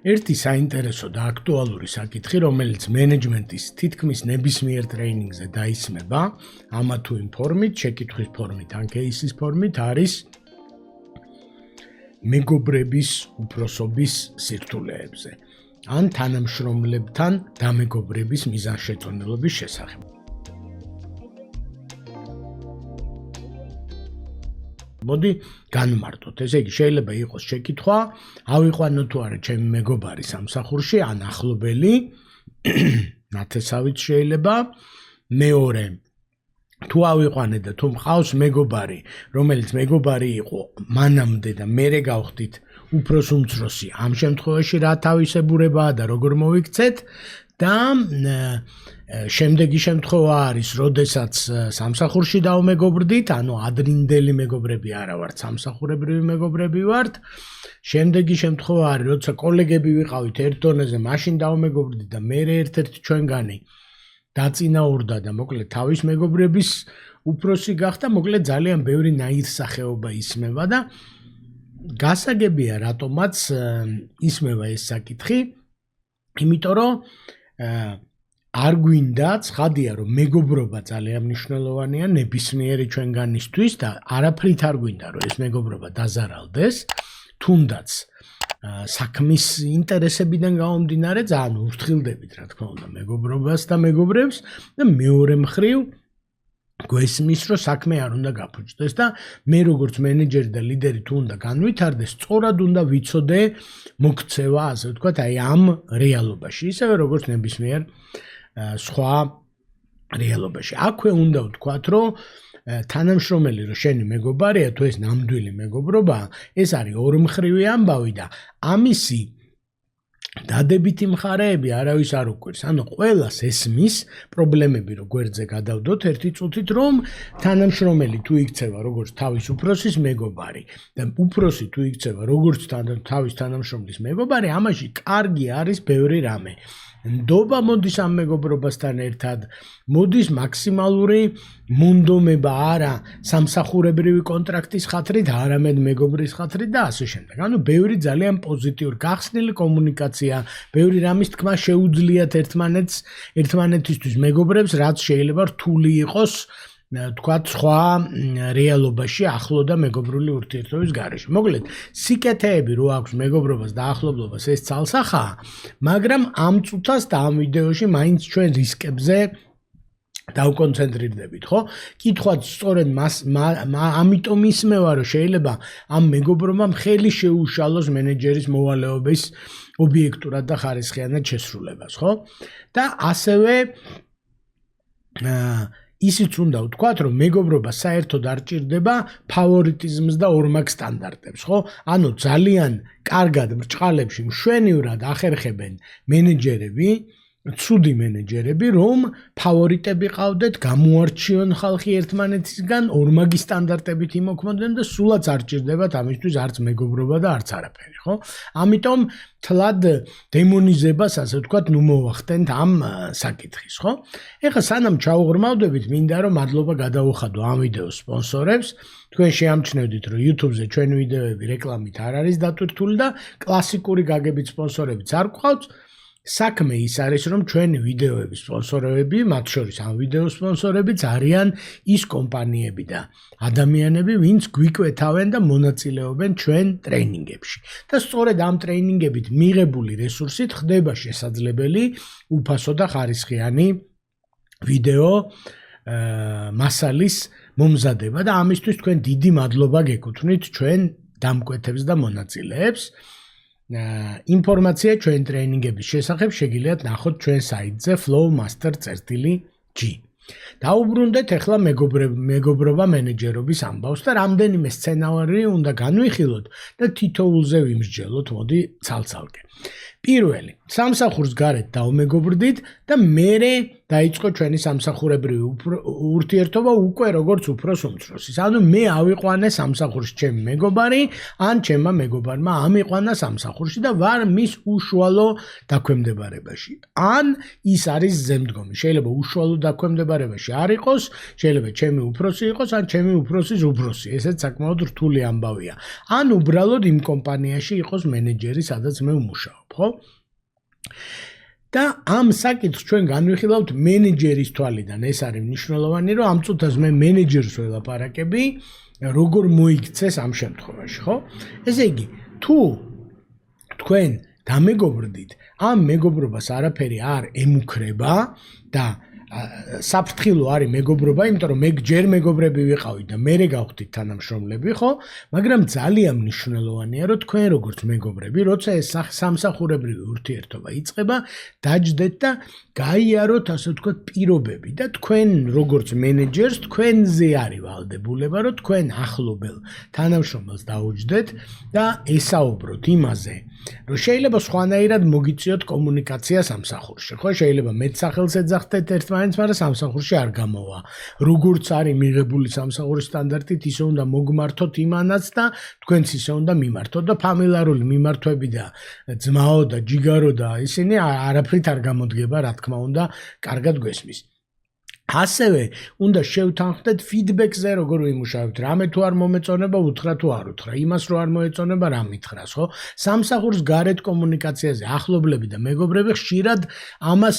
ერთი საინტერესო და აქტუალური საკითხი, რომელიც მენეჯმენტის თითქმის ნებისმიერ ტრეინინგზე დაისმება, ამა თუ იმ ფორმით, შეკითხვის ფორმით, ან кейსის ფორმით, არის მეგობრების უფროსობის სირთულეებზე, ან თანამშრომლებთან დამეგობრების მიზანშეწონილობის შესახებ. მოდი განმარტოთ, ესე იგი შეიძლება იყოს შეკითხვა, ავიყვანო თუ არა ჩემი მეგობარი სამსახურში, ან ახლობელი, ნათესავით შეიძლება, მეორე, თუ ავიყვანე და თუ მყავს მეგობარი, რომელიც მეგობარი იყო მანამდე და მერე გავხდით უფროს უმცროსი, ამ შემთხვევაში რა თავისებურებაა და როგორ მოვიქცეთ და შემდეგი შემთხვევა არის, როდესაც სამსახურში დავმეგობრდით, ანუ ადრინდელი მეგობრები არა ვართ, სამსახურებრივი მეგობრები ვართ. შემდეგი შემთხვევა არის, როცა კოლეგები ვიყავით ერთ დონეზე, მაშინ დავმეგობრდით და მერე ერთ-ერთი ჩვენგანი დაწინაურდა და მოკლედ თავის მეგობრების უფროსი გახდა, მოკლედ ძალიან ბევრი ნაირსახეობა ისმევა და გასაგებია, რატომაც ისმევა ეს საკითხი, იმიტომ რომ არ გვინდა, ცხადია, რომ მეგობრობა ძალიან მნიშვნელოვანია ნებისმიერი ჩვენგანისთვის და არაფრით არ გვინდა, რომ ეს მეგობრობა დაზარალდეს, თუნდაც საქმის ინტერესებიდან გამომდინარე ძალიან ურთხილდებით, რა თქმა უნდა, მეგობრობას და მეგობრებს და მეორე მხრივ გვესმის, რომ საქმე არ უნდა გაფუჭდეს და მე როგორც მენეჯერი და ლიდერი თუ უნდა განვითარდეს, სწორად უნდა ვიცოდე მოქცევა, ასე ვთქვათ, აი ამ რეალობაში, ისევე როგორც ნებისმიერ სხვა რეალობაში. აქვე უნდა ვთქვათ, რომ თანამშრომელი რომ შენი მეგობარია, თუ ეს ნამდვილი მეგობრობაა, ეს არის ორმხრივი ამბავი და ამისი დადებითი მხარეები არავის არ უკვირს. ანუ ყველას ესმის პრობლემები რო გვერდზე გადავდოთ ერთი წუთით, რომ თანამშრომელი თუ იქცევა როგორც თავის უფროსის მეგობარი და უფროსი თუ იქცევა როგორც თავის თანამშრომლის მეგობარი, ამაში კარგი არის ბევრი რამე. ნდობა მოდის ამ მეგობრობასთან ერთად, მოდის მაქსიმალური მონდომება არა სამსახურებრივი კონტრაქტის ხათრით, არამედ მეგობრის ხათრით და ასე შემდეგ. ანუ ბევრი ძალიან პოზიტიური გახსნილი კომუნიკაცია, ბევრი რამის თქმა შეუძლიათ ერთმანეთისთვის მეგობრებს, რაც შეიძლება რთული იყოს თქვათ სხვა რეალობაში ახლო და მეგობრული ურთიერთობის გარეშე. მოკლედ, სიკეთეები რო აქვს მეგობრობას და ახლობლობას ეს ცალსახაა, მაგრამ ამ წუთას და ამ ვიდეოში მაინც ჩვენ რისკებზე დავკონცენტრირდებით, ხო? კითხვაც სწორედ ამიტომ ისმევა, რომ შეიძლება ამ მეგობრობამ ხელი შეუშალოს მენეჯერის მოვალეობის ობიექტურად და ხარისხიანად შესრულებას, ხო? და ასევე ისიც უნდა ვთქვათ, რომ მეგობრობა საერთოდ არ ჭირდება ფავორიტიზმს და ორმაგ სტანდარტებს, ხო? ანუ ძალიან კარგად ბრჭყალებში მშვენივრად ახერხებენ მენეჯერები, ცუდი მენეჯერები, რომ ფავორიტები ყავდეთ, გამოარჩიონ ხალხი ერთმანეთისგან, ორმაგი სტანდარტებით იმოქმედნენ და სულაც არ ჭირდებათ ამისთვის არც მეგობრობა და არც არაფერი, ხო? ამიტომ თლად დემონიზებას, ასე ვთქვათ, ნუ მოვახდენთ ამ საკითხის, ხო? ეხლა სანამ ჩაუღრმავდებით, მინდა რომ მადლობა გადავუხადო ამ ვიდეოს სპონსორებს. თქვენ შეამჩნევდით, რომ YouTube-ზე ჩვენი ვიდეოები რეკლამით არ არის დატვირთული და კლასიკური გაგებით სპონსორებიც არ გვყავთ. საქმე ის არის, რომ ჩვენი ვიდეოების სპონსორები, მათ შორის ამ ვიდეოს სპონსორებიც არიან ის კომპანიები და ადამიანები, ვინც გვიკვეთავენ და მონაწილეობენ ჩვენ ტრეინინგებში. და სწორედ ამ ტრეინინგებით მიღებული რესურსით ხდება შესაძლებელი უფასო და ხარისხიანი ვიდეო მასალის მომზადება და ამისთვის თქვენ დიდი მადლობა გეკუთვნით ჩვენ დამკვეთებს და მონაწილეებს. ინფორმაცია ჩვენ ტრეინინგების შესახებ შეგიძლიათ ნახოთ ჩვენ საიტზე flowmaster.g. დაუბრუნდეთ ახლა მეგობრობა მენეჯერობის ამბავს და რამდენიმე სცენარი უნდა განვიხილოთ და თითოეულზე ვიმსჯელოთ, მოდი ცალ-ცალკე. პირველი, სამსახურს გარეთ დავმეგობრდით და მერე დაიწყო ჩვენი სამსახურებრივი ურთიერთობა უკვე როგორც უფროს უმცროსის. ანუ მე ავიყვანე სამსახურში ჩემი მეგობარი, ან ჩემმა მეგობარმა ამიყვანა სამსახურში და ვარ მის უშუალო დაქვემდებარებაში. ან ის არის ზემდგომი. შეიძლება უშუალო დაქვემდებარებაში არ იყოს, შეიძლება ჩემი უფროსი იყოს, ან ჩემი უფროსის უფროსი. ესეც საკმაოდ რთული ამბავია. ან უბრალოდ იმ კომპანიაში იყოს მენეჯერი, სადაც მე ვმუშაობ, ხო? და ამ საკითხს ჩვენ განვიხილავთ მენეჯერის თვალიდან. ეს არის მნიშვნელოვანი, რომ ამ წუთას მე მენეჯერს ველაპარაკები, როგორ მოიქცეს ამ შემთხვევაში, ხო? ესე იგი, თუ თქვენ დამეგობრდით, ამ მეგობრობას არაფერი არ ემუქრება და საფრთხილო არის მეგობრობა, იმიტომ რომ მე ჯერ მეგობრები ვიყავით და მერე გავხდით თანამშრომლები, ხო? მაგრამ ძალიან მნიშვნელოვანია, რომ თქვენ როგორც მეგობრები, როცა ეს სამსახურებრივი ურთიერთობა იწყება, დაჯდეთ და გაიაროთ, ასე ვთქვათ, პირობები და თქვენ როგორც მენეჯერს, თქვენზე არის ვალდებულება, რომ თქვენ ახლობელ თანამშრომელს დაუჯდეთ და ესაუბროთ იმაზე, რომ შეიძლება სხვანაირად მოგიწიოთ კომუნიკაცია სამსახურში, ხო? შეიძლება მეც სახელს ეძახდეთ ერთმანეთს, მაგრამ სამსახურში არ გამოვა. როგორც არის მიღებული სამსახურის სტანდარტით, ისე უნდა მოგმართოთ იმანაც და თქვენც ისე უნდა მიმართოთ და ფამილარული მიმართვები და ძმაო და ჯიგარო და ისინი არაფრით არ გამოდგება, რა თქმა უნდა, კარგად გვესმის. ასევე უნდა შევთანხმდეთ ფიდბექზე, როგორ ვიმუშავებთ, რამე თუ არ მომეწონება, უთხრა თუ არ უთხრა, იმას რო არ მოეწონება, რა მითხრას, ხო? სამსახურს გარეთ კომუნიკაციაზე ახლობლები და მეგობრები ხშირად ამას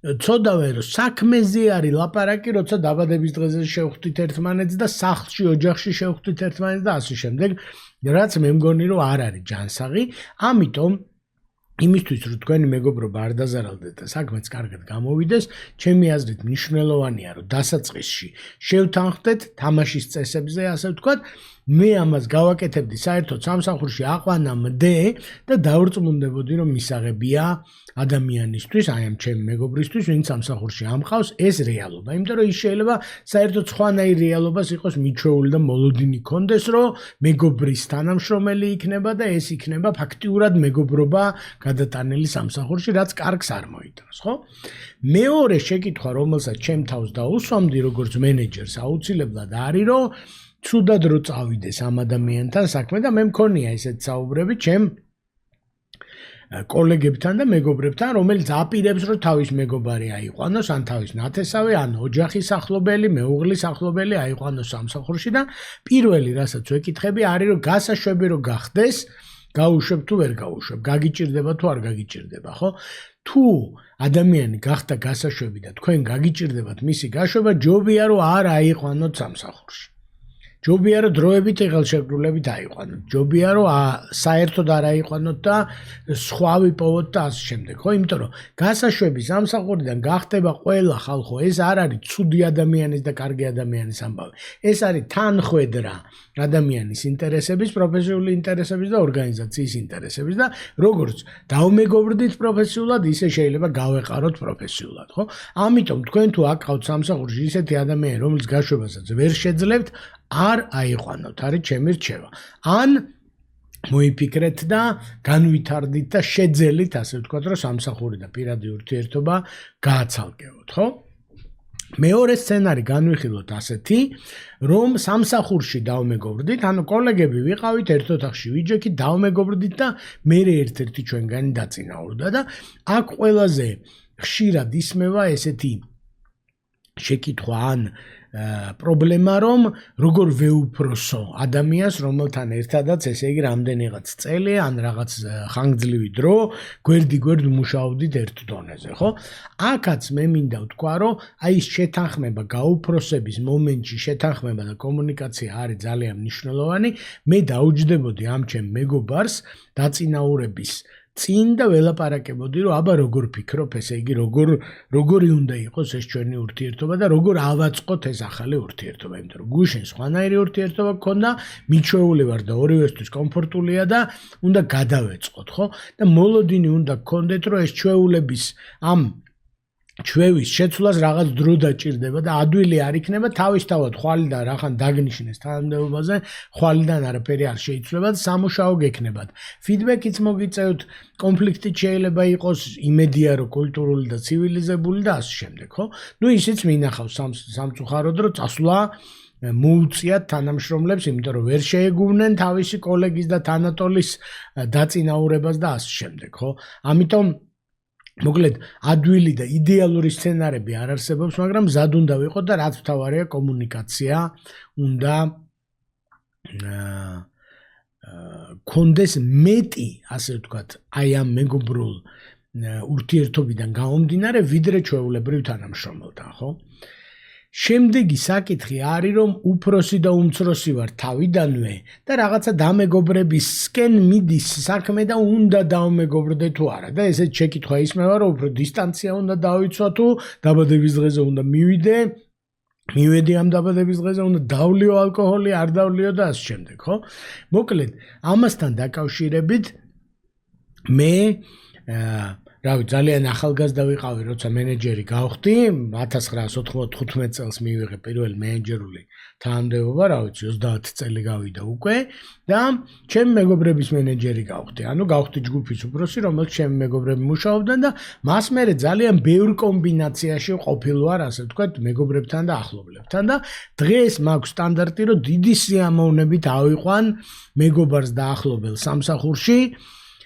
ცოდავენ, რომ საქმეზე არის ლაპარაკი, როცა დაბადების დღეზე შევხვდით ერთმანეთს და სახლში, ოჯახში შევხვდით ერთმანეთს და ასე შემდეგ, რაც მე მგონი, რომ არ არის ჯანსაღი, ამიტომ იმისთვის რომ თქვენი მეგობრობა არ დაზარალდეს და საქმეც კარგად გამოვიდეს, ჩემი აზრით მნიშვნელოვანია რომ დასაწყისში შევთანხმდეთ თამაშის წესებზე, ასე ვთქვათ, მე ამას გავაკეთებდი საერთოდ სამსახურში აყვანამდე და დავრწმუნდებოდი რომ მისაღებია ადამიანისთვის, აი ამ ჩემი მეგობრისთვის, ვინც სამსახურში ამყავს, ეს რეალობა, იმიტომ რომ ის შეიძლება საერთოდ სხვანაირ რეალობას იყოს მიჩვეული და მოლოდინი კონდეს, რომ მეგობრის თანამშრომელი იქნება და ეს იქნება ფაქტიურად მეგობრობა გადატანილი სამსახურში, რაც კარგს არ მოიტანს, ხო? მეორე შეკითხვა, რომელსაც ჩემ თავს დაუსვამდი როგორც მენეჯერს, აუცილებლად არის, რომ ცუდად რო წავიდეს ამ ადამიანთან საქმე და მე მქონია ესეთ საუბრები ჩემ კოლეგებთან და მეგობრებთან, რომელიც აპირებს, რომ თავის მეგობარი აიყვანოს, ან თავის ნათესავი, ან ოჯახის ახლობელი, მეუღლის ახლობელი აიყვანოს სამსახურში და პირველი, რასაც ვეკითხები, არის, რომ გასაშვები რო გახდეს, გაუშვებ თუ ვერ გაუშვებ, გაგიჭირდება თუ არ გაგიჭირდება, ხო? თუ ადამიანი გახდა გასაშვები და თქვენ გაგიჭირდებათ მისი გაშვება, ჯობია რომ არ აიყვანოთ სამსახურში. ჯობია რომ დროებით იღელშეკრულებით აიყვანოთ. ჯობია რომ საერთოდ არ აიყვანოთ და სხვა ვიპოვოთ და ასე შემდეგ, ხო? იმიტომ რომ გასაშვები სამსახურიდან გახდება ყველა ხალხო, ეს არ არის ცუდი ადამიანის და კარგი ადამიანის ამბავი. ეს არის თანხვედრა ადამიანის ინტერესების, პროფესიული ინტერესების და ორგანიზაციის ინტერესების და როგორც დავმეგობრდით პროფესიულად, ისე შეიძლება გავეყაროთ პროფესიულად, ხო? ამიტომ თქვენ თუ აკყავთ სამსახურში ისეთი ადამიანი, რომლის გაშვებასაც ვერ შეძლებთ, არ აიყვანოთ, არის ჩემი რჩევა. ან მოიფიქრეთ და განვითარდით და შეძელით, ასე ვთქვათ, რომ სამსახური და პირადი ურთიერთობა გააცალკევოთ, ხო? მეორე სცენარი განვიხილოთ ასეთი, რომ სამსახურში დავმეგობრდით, ანუ კოლეგები ვიყავით, ერთ ოთახში ვიჯექით, დავმეგობრდით და მე ერთ-ერთი ჩვენგანი დაწინაურდა და აქ ყველაზე ხშირად ისმევა ესეთი შეკითხვა ან პრობლემა, რომ როგორ ვეუფროსო ადამიანს, რომელთან ერთადაც, ესე იგი, რამდენიღაც წელი ან რაღაც ხანგრძლივი დრო გვერდ-გვერდ მუშაობდით ერთ დონეზე, ხო? აქაც მე მინდა ვთქვა, რომ აი ეს შეთანხმება, გაუფროსების მომენტში შეთანხმება და კომუნიკაცია არის ძალიან მნიშვნელოვანი. მე დაუჯდებოდი ამ ჩემ მეგობარს დაწინაურების წინ და ველაპარაკებოდი, რომ აბა როგორ ფიქრობ, ესე იგი, როგორი უნდა იყოს ეს ჩვენი ურთიერთობა და როგორ ავაწყოთ ეს ახალი ურთიერთობა, იმიტომ რომ გუშინ სხვანაირი ურთიერთობა გქონდა, მიჩვეული ვარ და ორივესთვის კომფორტულია და უნდა გადავეწყოთ, ხო? და მოლოდინი უნდა გქონდეთ, რომ ეს ჩვეულების ამ ჩვევის შეცვლას რაღაც დრო დაჭირდება და ადვილი არ იქნება თავისთავად ხვალიდან რახან დაგნიშნეს თანამდებობაზე, ხვალიდან არაფერი არ შეიცვლება და სამუშაო გექნებათ. ფიდბექიც მოგიწევთ, კონფლიქტიც შეიძლება იყოს იმედიარო, კულტურული და ცივილიზებული და ასე შემდეგ, ხო? ნუ ისიც მინახავს სამწუხაროდ, რომ წასვლა მოუწიათ თანამშრომლებს, იმიტომ რომ ვერ შეეგუნენ თავისი კოლეგის და თანატოლის დაწინაურებას და ასე შემდეგ, ხო? ამიტომ მოკლედ ადვილი და იდეალური სცენარები არ არსებობს, მაგრამ მზად უნდა ვიყოთ და რაც მთავარია კომუნიკაცია უნდა კონდეს მეტი, ასე ვთქვათ, აი ამ მეგობრულ ურთიერთობიდან გამომდინარე, ვიდრე ჩვეულებრივ თანამშრომელთან, ხო? შემდეგი საკითხი არის, რომ უფროსი და უმცროსი ვარ თავიდანვე და რაღაცა დამეგობრებისკენ მიდის საქმე და უნდა დავმეგობრდე თუ არა. და ესეც შეკითხვა ისმევა, რომ უფრო დისტანცია უნდა დავიცვა თუ დაბადების დღეზე უნდა მივედი ამ დაბადების დღეზე, უნდა დავლიო ალკოჰოლი, არ დავლიო და ასე შემდეგ, ხო? მოკლედ, ამასთან დაკავშირებით მე რავი, ძალიან ახალგაზრდა ვიყავი, როცა მენეჯერი გავხდი, 1995 წელს მივიღე პირველი მენეჯერული თანამდებობა, რა ვიცი, 30 წელი გავიდა უკვე და ჩემი მეგობრების მენეჯერი გავხდი. ანუ გავხდი ჯგუფის უფროსი, რომელიც ჩემი მეგობრები მუშაობდნენ და მას მერე ძალიან ბევრ კომბინაციაში ყოფილ ვარ, ასე ვთქვათ, მეგობრებთან და ახლობლებთან და დღეს მაქვს სტანდარტი, რომ დიდი სიამოვნებით ავიყვან მეგობარს და ახლობელს სამსახურში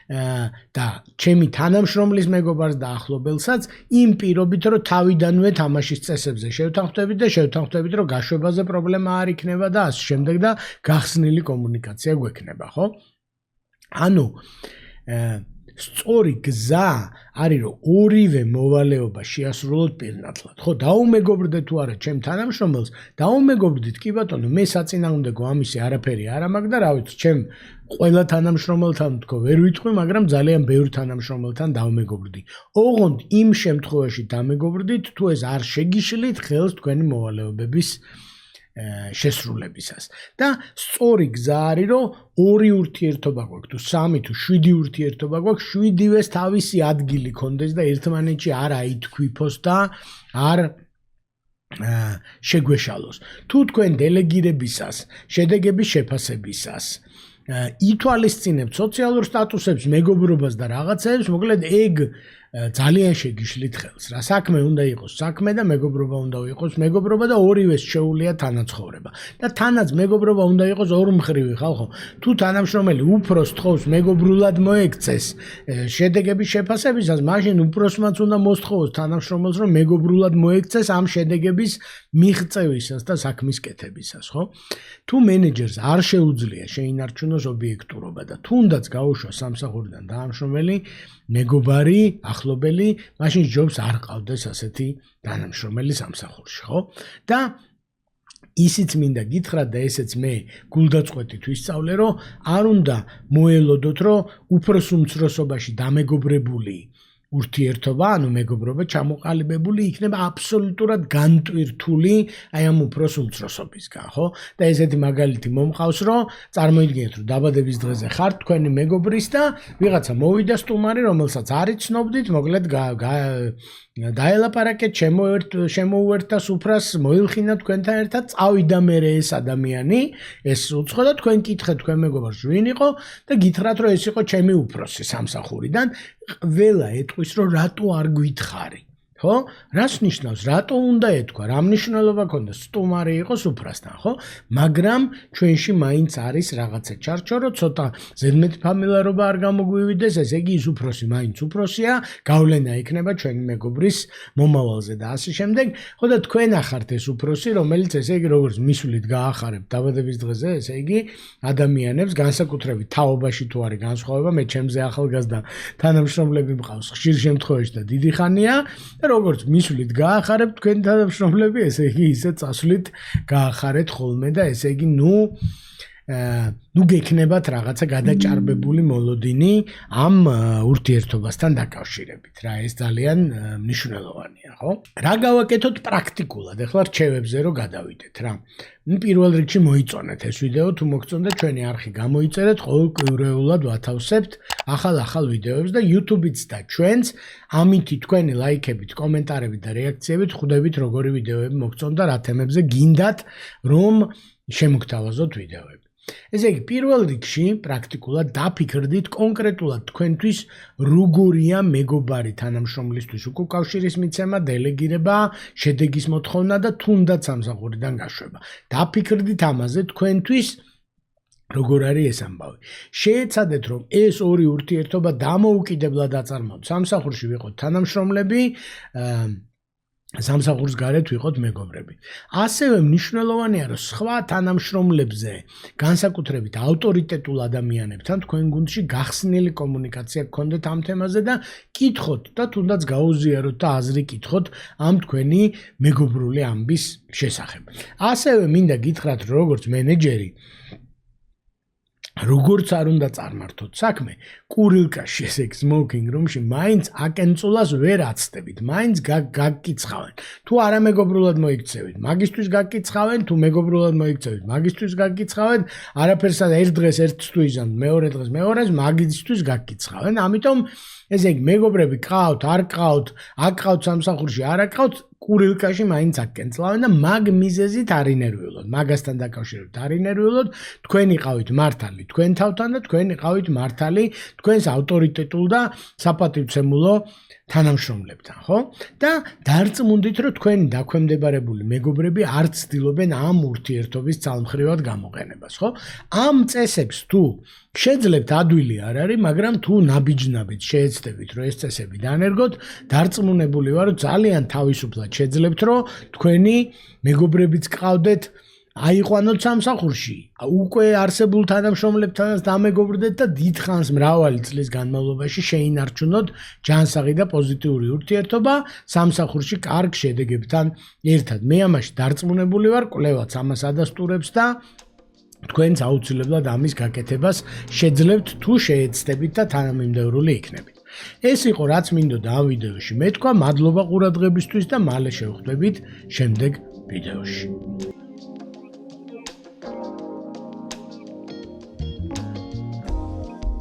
და ჩემი თანამშრომლის მეგობარს და ახლობელსაც იმ პირობით, რომ თავიდანვე თამაშის წესებზე შევთანხმდებით და შევთანხმდებით, რომ გაშვებაზე პრობლემა არ იქნება და ასე შემდეგ და გახსნილი კომუნიკაცია გვექნება, ხო? ანუ სწორი გზა არის, რომ ორივე მოვალეობა შეასრულოთ პირნათლად. ხო, დაუმეგობრდეთ თუ არა ჩემ თანამშრომელს, დაუმეგობრდით კი ბატონო, მე საწინააღმდეგო ამისი არაფერი არ ამაქვს და რა ვიცი, ჩემ ყველა თანამშრომელთან თქო ვერ ვიტყვი, მაგრამ ძალიან ბევრ თანამშრომელთან დავმეგობრდი. ოღონდ იმ შემთხვევაში დამეგობრდით, თუ ეს არ შეგიშლით ხელს თქვენი მოვალეობების შესრულებისას. და სწორი გზა არის, რომ ორი ურთიერთობა გვაქვს, თუ სამი თუ 7 ურთიერთობა გვაქვს, 7-ვეს თავისი ადგილი კონდეს და ერთმანეთში არ აითქვიფოს და არ შეგვეშალოს. თუ თქვენ დელეგირებისას, შედეგების შეფასებისას ითვალისწინებთ სოციალურ სტატუსებს, მეგობრობას და რაღაცებს, მოკლედ ეგ ძალიან შეგიშლით ხელს. რა საქმე უნდა იყოს საქმე და მეგობრობა უნდა იყოს მეგობრობა და ორივეს შეუძლია თანაცხოვრება. და თანაც მეგობრობა უნდა იყოს ორმხრივი, ხალხო. თუ თანამშრომელი უფროს თხოვს მეგობრულად მოექცეს შედეგების შეფასებისას, მაშინ უფროსმაც უნდა მოსთხოვოს თანამშრომელს, რომ მეგობრულად მოექცეს ამ შედეგების მიღწევისას და საქმის კეთებისას, ხო? თუ მენეჯერს არ შეუძლია შეინარჩუნოს ობიექტურობა და თუნდაც გაუშვა სამსახურიდან თანამშრომელი, მეგობარი, ახლობელი, მაშინ ჯობს არ ყავდეს ასეთი თანამშრომელი სამსახურში, ხო? და ისიც მინდა გითხრათ და ესეც მე გულდაწყვეტით ვისწავლე, რომ არ უნდა მოელოდოთ, რომ უფროს უმცროსობაში დამეგობრებული ურთიერთობა, ანუ მეგობრობა ჩამოყალიბებული იქნება აბსოლუტურად განტვირთული აი ამ უფროს უმცროსობისგან, ხო? და ესეთი მაგალითი მომყავს, რომ წარმოიდგინეთ, რომ დაბადების დღეზე ხართ თქვენი მეგობრის და ვიღაცა მოვიდა სტუმარი, რომელსაც არ იცნობდით, მოკლედ დაელაპარაკეთ, შემოუერთდა სუფრას, მოილხინა თქვენთან ერთად, წავიდა მერე ეს ადამიანი, ეს უცხო და თქვენ კითხეთ თქვენ მეგობარს ვინ იყო და გითხრათ, რომ ეს იყო ჩემი უფროსი სამსახურიდან, ყველა ეტყვის, რომ რატო არ გითხარი, ხო? რას ნიშნავს, რატო უნდა ეთქვა, რა მნიშვნელობა ქონდა სტუმარი იყოს უფრასთან, ხო? მაგრამ ჩვენში მაინც არის რაღაცა ჩარჩორო, ცოტა ზედმეტი ფამილარობა არ გამოგვივიდეს, ესე იგი ის უფროსი მაინც უფროსია, გავლენა იქნება ჩვენი მეგობრის მომავალზე და ასე შემდეგ. ხო და თქვენ ახართ ეს უფროსი, რომელიც ესე იგი როგორც მისვლით გაახარებთ დაბადების დღეზე, ესე იგი ადამიანებს განსაკუთრებით თაობაში თუ არის განსხვავება, მე ჩემზე ახალგაზრდა თანამშრომლები მყავს ხშირ შემთხვევაში და დიდი ხანია და როგორც მისვლით გაახარებთ თქვენ თანამშრომლები, ესე იგი ისე წასვლით გაახარეთ ხოლმე და ესე იგი ნუ გექნებათ რაღაცა გადაჭარბებული მოლოდინი ამ ურთიერთობასთან დაკავშირებით. რა ეს ძალიან მნიშვნელოვანია, ხო? რა გავაკეთოთ პრაქტიკულად? ეხლა რჩევებზე რო გადავიდეთ რა. პირველ რიგში მოიწონეთ ეს ვიდეო, თუ მოგწონდა ჩვენი არხი გამოიწერეთ, ყოველკვირეულად ვათავსებთ ახალ ვიდეოებს და YouTube-იც და ჩვენც ამითი თქვენი ლაიქებით, კომენტარებით და რეაქციებით ხვდებით როგორი ვიდეოები მოგწონდა, რა თემებზე გინდათ რომ შემოგთავაზოთ ვიდეოები. ესე იგი, პირველ რიგში პრაქტიკულად დაფიქრდით კონკრეტულად თქვენთვის როგორია მეგობარი თანამშრომლისთვის უკავშირის მიცემა, დელეგირება, შედეგის მოთხოვნა და თუნდაც სამსახურიდან გაშვება. დაფიქრდით ამაზე თქვენთვის როგორ არის ეს ამბავი. შეეცადეთ, რომ ეს ორი ურთიერთობა დამოუკიდებლად აწარმოოთ. სამსახურში ვიყოთ თანამშრომლები, სამსახურის გარეთ ვიყოთ მეგობრები. ასევე მნიშვნელოვანია, რომ სხვა თანამშრომლებზე, განსაკუთრებით ავტორიტეტულ ადამიანებთან თქვენ გუნდში გახსნილი კომუნიკაცია გქონდეთ ამ თემაზე და კითხოთ და თუნდაც გაუზიაროთ და აზრი კითხოთ ამ თქვენი მეგობრული ამბის შესახებ. ასევე მინდა გითხრათ, რომ როგორც მენეჯერი როგორც არ უნდა წარმართოთ საქმე, კურილკაში ესე smoking room-ში მაინც აკენწულას ვერ აცდებით, მაინც გაგკიცხავენ. თუ არა მეგობრულად მოიქცევით, მაგისთვის გაგკიცხავენ, თუ მეგობრულად მოიქცევით, მაგისთვის გაგკიცხავენ, არაფერს ერთ დღეს ერთს თუ იზამთ, მეორე დღეს მეორეს, მაგისთვის გაგკიცხავენ. ამიტომ ესე იგი მეგობრები ყავთ, არ ყავთ, აკყავთ სამსახურში, არ აკყავთ, კურილკაში მაინც აკენწლავენ და მაგ მიზეზით არ ინერვიულოთ, მაგასთან დაკავშირებით არ ინერვიულოთ, თქვენ იყავით მართალი თქვენ თავთან და თქვენ იყავით მართალი თქვენს ავტორიტეტულ და საპატივცემულო თანამშრომლებთან, ხო? და დარწმუნდით, რომ თქვენი დაქვემდებარებული მეგობრები არ ცდილობენ ამ ურთიერთობის ძალმხრივად გამოყენებას, ხო? ამ წესებს თუ შეძლებთ ადვილი არ არის, მაგრამ თუ ნაბიჯნაბით შეეცდებით, რომ ეს წესები დანერგოთ, დარწმუნებული ვარ, რომ ძალიან თავისუფლად შეძლებთ, რომ თქვენი მეგობრებიც გყავდეთ, აიყვანოთ სამსახურში, უკვე არსებულ თანამშრომლებთანაც დამეგობრდეთ და დიდხანს მრავალი წლის განმავლობაში შეინარჩუნოთ ჯანსაღი და პოზიტიური ურთიერთობა სამსახურში კარგ შედეგებთან ერთად. მე ამაში დარწმუნებული ვარ, კვლევაც ამას ადასტურებს და თქვენც აუცილებლად ამის გაკეთებას შეძლებთ თუ შეეცდებით და თანამიმდევრული იქნებით. ეს იყო რაც მინდოდა ამ ვიდეოში მეთქვა, მადლობა ყურადღებისთვის და მალე შევხვდებით შემდეგ ვიდეოში.